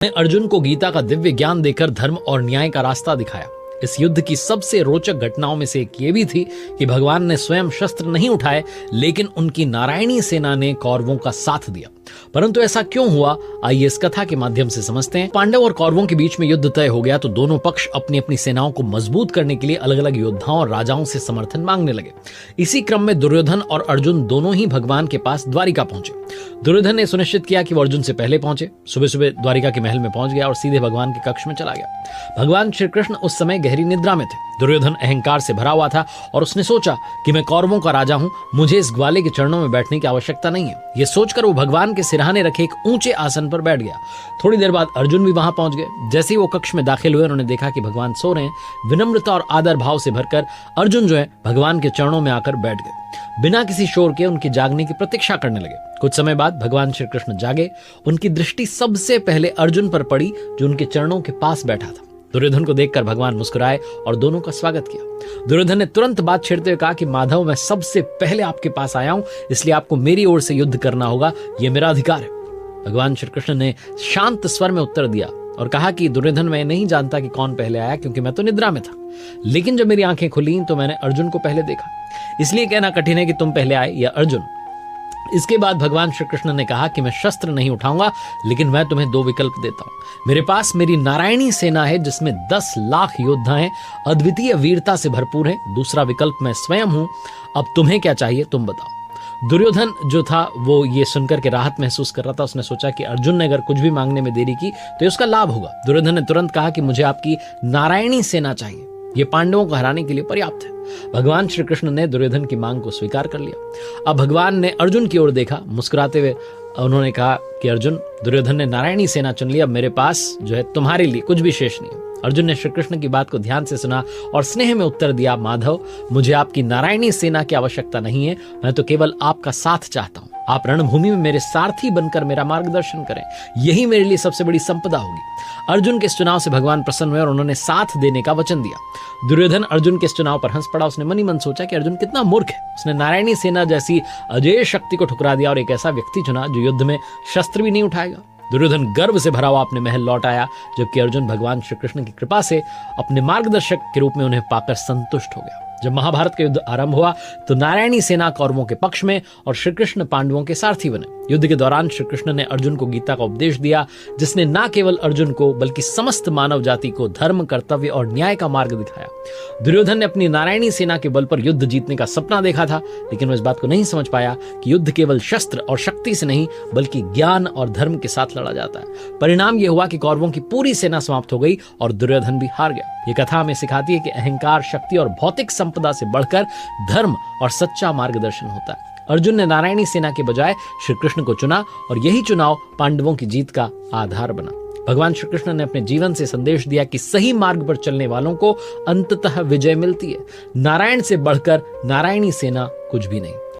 ने अर्जुन को गीता का दिव्य ज्ञान देकर धर्म और न्याय का रास्ता दिखाया। इस युद्ध की सबसे रोचक घटनाओं में से एक ये भी थी कि भगवान ने स्वयं शस्त्र नहीं उठाए, लेकिन उनकी नारायणी सेना ने कौरवों का साथ दिया। परंतु ऐसा क्यों हुआ, आइए इस कथा के माध्यम से समझते हैं। पांडव और कौरवों के बीच में युद्ध तय हो गया तो दोनों पक्ष अपनी अपनी सेनाओं को मजबूत करने के लिए अलग अलग योद्धाओं और राजाओं से समर्थन मांगने लगे। इसी क्रम में दुर्योधन और अर्जुन दोनों ही भगवान के पास द्वारिका पहुंचे। दुर्योधन ने सुनिश्चित किया कि वो अर्जुन से पहले पहुंचे। सुबह सुबह द्वारिका के महल में पहुंच गया और सीधे भगवान के कक्ष में चला गया। भगवान श्री कृष्ण उस समय गहरी निद्रा में थे। दुर्योधन अहंकार से भरा हुआ था और उसने सोचा कि मैं कौरवों का राजा हूं, मुझे इस ग्वाले के चरणों में बैठने की आवश्यकता नहीं है। यह सोचकर वो भगवान के सिरहाने रखे एक ऊंचे आसन पर बैठ गया। थोड़ी देर बाद अर्जुन भी वहां पहुंच गए। जैसे ही वो कक्ष में दाखिल हुए, उन्होंने देखा कि भगवान सो रहे हैं। विनम्रता और आदर भाव से भरकर अर्जुन जो है भगवान के चरणों में आकर बैठ गए। बिना किसी शोर के उनके जागने की प्रतीक्षा करने लगे। कुछ समय बाद भगवान श्री कृष्ण जागे। उनकी दृष्टि सबसे पहले अर्जुन पर पड़ी, जो उनके चरणों के पास बैठा था। दुर्योधन को देखकर भगवान मुस्कुराए और दोनों का स्वागत किया। दुर्योधन ने तुरंत बात छेड़ते हुए कहा कि माधव, मैं सबसे पहले आपके पास आया हूं, इसलिए आपको मेरी ओर से युद्ध करना होगा, यह मेरा अधिकार है। भगवान श्री कृष्ण ने शांत स्वर में उत्तर दिया और कहा कि दुर्योधन, मैं नहीं जानता कि कौन पहले आया, क्योंकि मैं तो निद्रा में था। लेकिन जब मेरी आंखें खुली तो मैंने अर्जुन को पहले देखा, इसलिए कहना कठिन है कि तुम पहले आए या अर्जुन। इसके बाद भगवान श्री कृष्ण ने कहा कि मैं शस्त्र नहीं उठाऊंगा, लेकिन मैं तुम्हें दो विकल्प देता हूं। मेरे पास मेरी नारायणी सेना है, जिसमें 10 लाख योद्धा हैं, अद्वितीय वीरता से भरपूर है। दूसरा विकल्प मैं स्वयं हूं। अब तुम्हें क्या चाहिए, तुम बताओ। दुर्योधन जो था वो ये सुनकर के राहत महसूस कर रहा था। उसने सोचा कि अर्जुन ने अगर कुछ भी मांगने में देरी की तो उसका लाभ होगा। दुर्योधन ने तुरंत कहा कि मुझे आपकी नारायणी सेना चाहिए, ये पांडवों को हराने के लिए पर्याप्त है। भगवान श्री कृष्ण ने दुर्योधन की मांग को स्वीकार कर लिया। अब भगवान ने अर्जुन की ओर देखा। मुस्कुराते हुए उन्होंने कहा कि अर्जुन, दुर्योधन ने नारायणी सेना चुन ली, अब मेरे पास जो है तुम्हारे लिए कुछ भी शेष नहीं है। अर्जुन ने श्री कृष्ण की बात को ध्यान से सुना और स्नेह में उत्तर दिया, माधव, मुझे आपकी नारायणी सेना की आवश्यकता नहीं है, मैं तो केवल आपका साथ चाहता हूं। आप रणभूमि में मेरे सारथी बनकर मेरा मार्गदर्शन करें, यही मेरे लिए सबसे बड़ी संपदा होगी। अर्जुन के इस चुनाव से भगवान प्रसन्न हुए और उन्होंने साथ देने का वचन दिया। दुर्योधन अर्जुन के इस चुनाव पर हंस पड़ा। उसने मन ही मन सोचा कि अर्जुन कितना मूर्ख है। उसने नारायणी सेना जैसी अजेय शक्ति को ठुकरा दिया और एक ऐसा व्यक्ति चुना जो युद्ध में शस्त्र भी नहीं उठाएगा। दुर्योधन गर्व से भरा हुआ अपने महल लौट आया, जबकि अर्जुन भगवान श्री कृष्ण की कृपा से अपने मार्गदर्शक के रूप में उन्हें पाकर संतुष्ट हो गया। जब महाभारत का युद्ध आरंभ हुआ तो नारायणी सेना कौरवों के पक्ष में और श्री कृष्ण पांडवों के सारथी बने। युद्ध के दौरान श्री कृष्ण ने अर्जुन को गीता का उपदेश दिया, जिसने न केवल अर्जुन को बल्कि समस्त मानव जाति को धर्म, कर्तव्य और न्याय का मार्ग दिखाया। दुर्योधन ने अपनी नारायणी सेना के बल पर युद्ध जीतने का सपना देखा था, लेकिन वह इस बात को नहीं समझ पाया कि युद्ध केवल शस्त्र और शक्ति से नहीं, बल्कि ज्ञान और धर्म के साथ लड़ा जाता है। परिणाम यह हुआ कि कौरवों की पूरी सेना समाप्त हो गई और दुर्योधन भी हार गया। ये कथा हमें सिखाती है कि अहंकार, शक्ति और भौतिक संपदा से बढ़कर धर्म और सच्चा मार्गदर्शन होता है। अर्जुन ने नारायणी सेना के बजाय श्री कृष्ण को चुना और यही चुनाव पांडवों की जीत का आधार बना। भगवान श्री कृष्ण ने अपने जीवन से संदेश दिया कि सही मार्ग पर चलने वालों को अंततः विजय मिलती है। नारायण से बढ़कर नारायणी सेना कुछ भी नहीं।